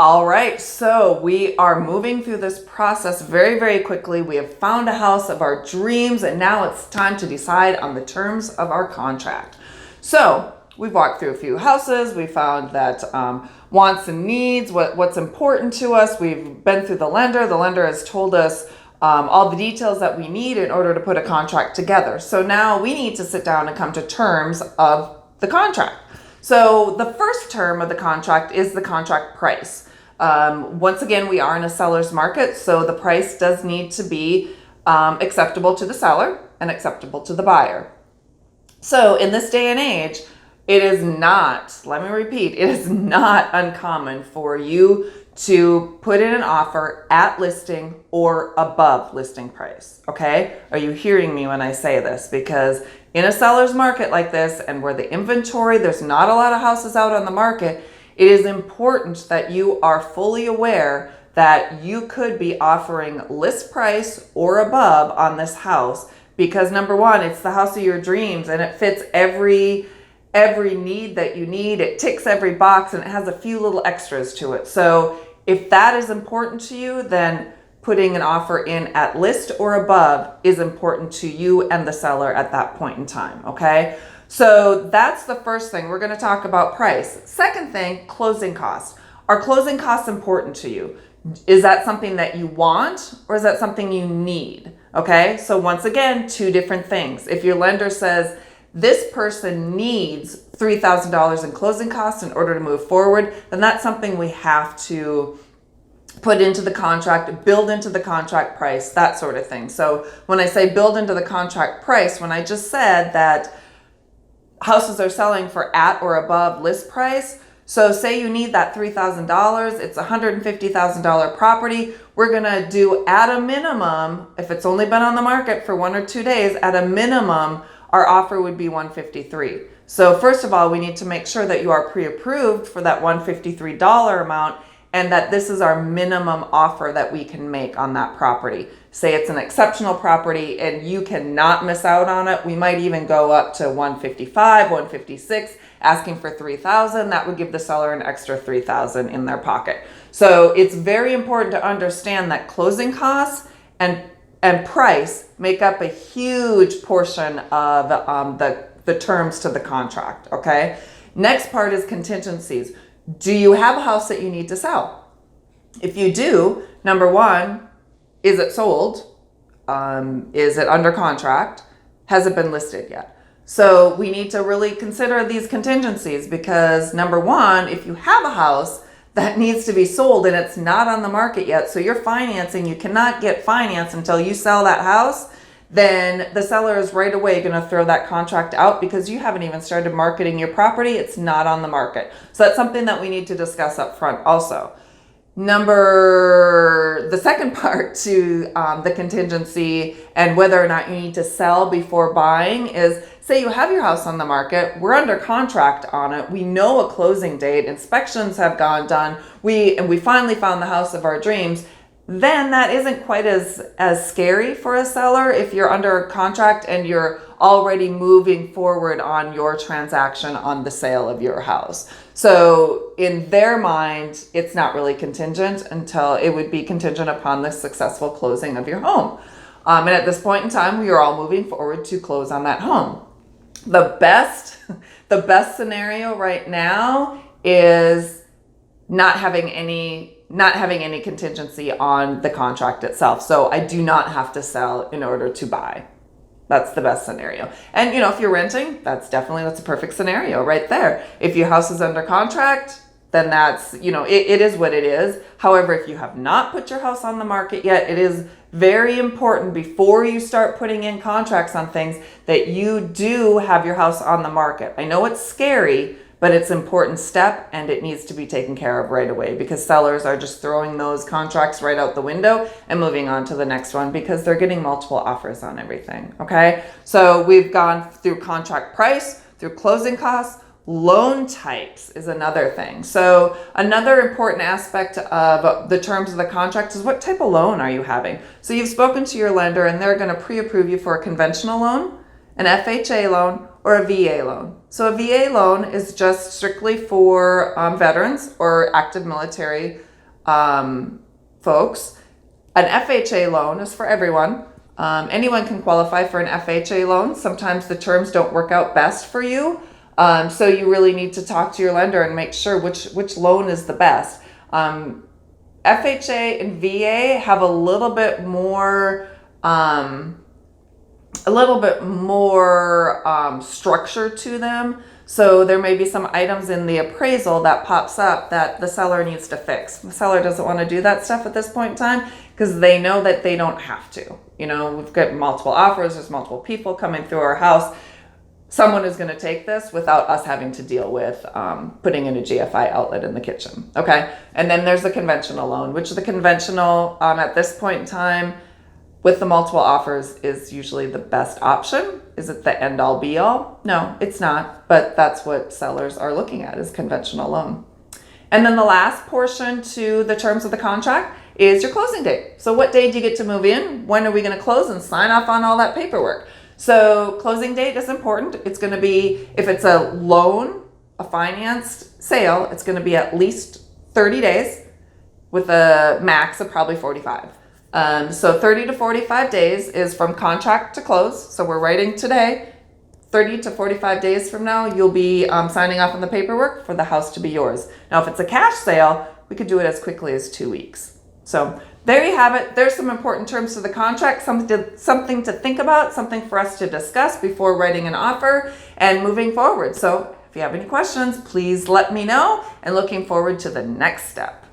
All right, so we are moving through this process very, very quickly. We have found a house of our dreams, and now it's time to decide on the terms of our contract. So we've walked through a few houses. We found that wants and needs, what's important to us. We've been through the lender. The lender has told us all the details that we need in order to put a contract together. So now we need to sit down and come to terms of the contract. So the first term of the contract is the contract price. Once again, we are in a seller's market, so the price does need to be acceptable to the seller and acceptable to the buyer. So in this day and age, it is not, let me repeat, it is not uncommon for you to put in an offer at listing or above listing price, okay? Are you hearing me when I say this? Because in a seller's market like this, and where the inventory, there's not a lot of houses out on the market, it is important that you are fully aware that you could be offering list price or above on this house, because number one, it's the house of your dreams and it fits every need that you need. It ticks every box and it has a few little extras to it. So if that is important to you, then putting an offer in at list or above is important to you and the seller at that point in time, okay? So that's the first thing. We're gonna talk about price. Second thing, closing costs. Are closing costs important to you? Is that something that you want or is that something you need? Okay, so once again, two different things. If your lender says this person needs $3,000 in closing costs in order to move forward, then that's something we have to put into the contract, build into the contract price, that sort of thing. So when I say build into the contract price, when I just said that houses are selling for at or above list price, so say you need that $3,000, it's a $150,000 property, we're gonna do at a minimum, if it's only been on the market for 1 or 2 days, at a minimum, our offer would be $153. So first of all, we need to make sure that you are pre-approved for that $153 amount and that this is our minimum offer that we can make on that property. Say it's an exceptional property and you cannot miss out on it. We might even go up to 155, 156, asking for 3,000. That would give the seller an extra 3,000 in their pocket. So it's very important to understand that closing costs and price make up a huge portion of the terms to the contract, okay? Next part is contingencies. Do you have a house that you need to sell? If you do, number one, is it sold? Is it under contract? Has it been listed yet? So we need to really consider these contingencies because number one, if you have a house that needs to be sold and it's not on the market yet, so you're financing, you cannot get finance until you sell that house, then the seller is right away going to throw that contract out because you haven't even started marketing your property. It's not on the market. So that's something that we need to discuss up front also. The second part to the contingency and whether or not you need to sell before buying is, say you have your house on the market, we're under contract on it, we know a closing date, inspections have gone done, we finally found the house of our dreams, then that isn't quite as scary for a seller if you're under contract and you're already moving forward on your transaction on the sale of your house. So in their mind, it's not really contingent until it would be contingent upon the successful closing of your home. And at this point in time, we are all moving forward to close on that home. The best scenario right now is not having any contingency on the contract itself. So I do not have to sell in order to buy. That's the best scenario. And if you're renting, that's a perfect scenario right there. If your house is under contract, then that's, it is what it is. However, if you have not put your house on the market yet, it is very important before you start putting in contracts on things that you do have your house on the market. I know it's scary, but it's an important step and it needs to be taken care of right away because sellers are just throwing those contracts right out the window and moving on to the next one because they're getting multiple offers on everything, okay? So we've gone through contract price, through closing costs. Loan types is another thing. So another important aspect of the terms of the contract is what type of loan are you having? So you've spoken to your lender and they're going to pre-approve you for a conventional loan, an FHA loan, or a VA loan. So a VA loan is just strictly for veterans or active military folks, an FHA loan is for everyone. Anyone can qualify for an FHA loan. Sometimes the terms don't work out best for you. So you really need to talk to your lender and make sure which loan is the best. FHA and VA have a little bit more structure to them. So there may be some items in the appraisal that pops up that the seller needs to fix. The seller doesn't want to do that stuff at this point in time because they know that they don't have to. You know, we've got multiple offers, there's multiple people coming through our house. Someone is going to take this without us having to deal with putting in a GFI outlet in the kitchen. Okay. And then there's the conventional loan, which the conventional at this point in time with the multiple offers is usually the best option. Is it the end all be all? No, it's not. But that's what sellers are looking at is conventional loan. And then the last portion to the terms of the contract is your closing date. So what day do you get to move in? When are we going to close and sign off on all that paperwork? So closing date is important. It's going to be, if it's a loan, a financed sale, it's going to be at least 30 days with a max of probably 45. So 30 to 45 days is from contract to close. So we're writing today. 30 to 45 days from now, you'll be signing off on the paperwork for the house to be yours. Now, if it's a cash sale, we could do it as quickly as 2 weeks. So there you have it. There's some important terms to the contract, something to think about, something for us to discuss before writing an offer and moving forward. So if you have any questions, please let me know, and looking forward to the next step.